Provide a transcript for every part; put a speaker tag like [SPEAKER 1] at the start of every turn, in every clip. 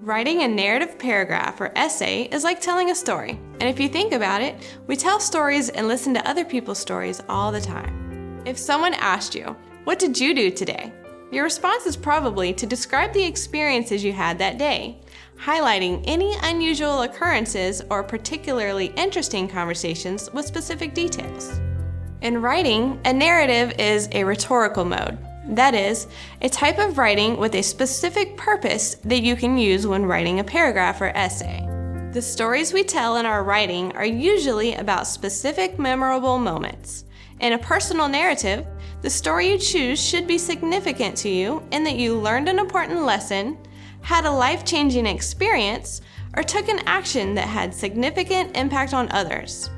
[SPEAKER 1] Writing a narrative paragraph or essay is like telling a story. And if you think about it, we tell stories and listen to other people's stories all the time. If someone asked you, "What did you do today?" your response is probably to describe the experiences you had that day, highlighting any unusual occurrences or particularly interesting conversations with specific details. In writing, a narrative is a rhetorical mode. That is, a type of writing with a specific purpose that you can use when writing a paragraph or essay. The stories we tell in our writing are usually about specific memorable moments. In a personal narrative, the story you choose should be significant to you in that you learned an important lesson, had a life-changing experience, or took an action that had significant impact on others.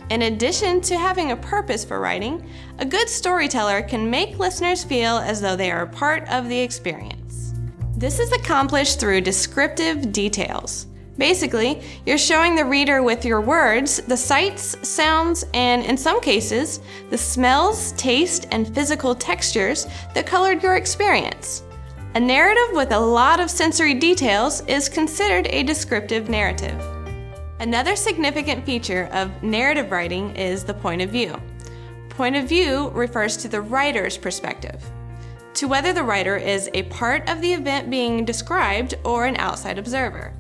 [SPEAKER 1] In addition to having a purpose for writing, a good storyteller can make listeners feel as though they are a part of the experience. This is accomplished through descriptive details. Basically, you're showing the reader with your words the sights, sounds, and in some cases, the smells, taste, and physical textures that colored your experience. A narrative with a lot of sensory details is considered a descriptive narrative. Another significant feature of narrative writing is the point of view. Point of view refers to the writer's perspective, to whether the writer is a part of the event being described or an outside observer.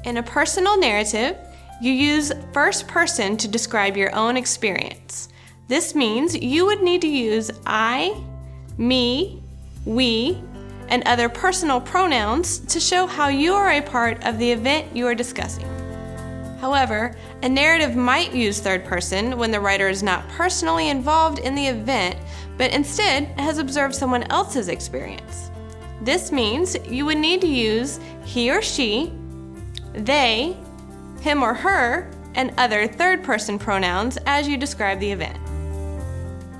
[SPEAKER 1] In a personal narrative, you use first person to describe your own experience. This means you would need to use I, me, we, and other personal pronouns to show how you are a part of the event you are discussing. However, a narrative might use third person when the writer is not personally involved in the event, but instead has observed someone else's experience. This means you would need to use he or she, they, him or her, and other third person pronouns as you describe the event.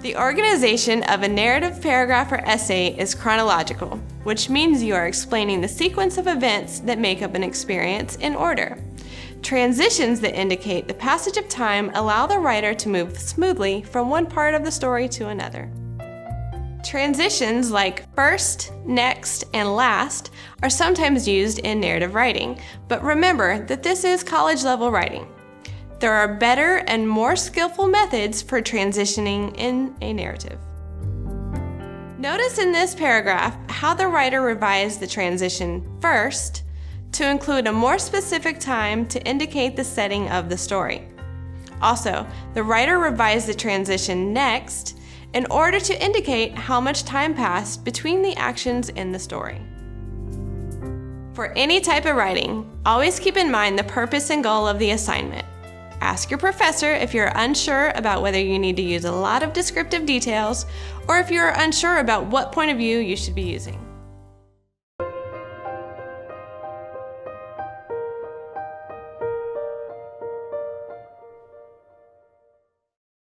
[SPEAKER 1] The organization of a narrative paragraph or essay is chronological, which means you are explaining the sequence of events that make up an experience in order. Transitions that indicate the passage of time allow the writer to move smoothly from one part of the story to another. Transitions like first, next, and last are sometimes used in narrative writing, but remember that this is college-level writing. There are better and more skillful methods for transitioning in a narrative. Notice in this paragraph how the writer revised the transition first to include a more specific time to indicate the setting of the story. Also, the writer revised the transition next in order to indicate how much time passed between the actions in the story. For any type of writing, always keep in mind the purpose and goal of the assignment. Ask your professor if you're unsure about whether you need to use a lot of descriptive details or if you're unsure about what point of view you should be using.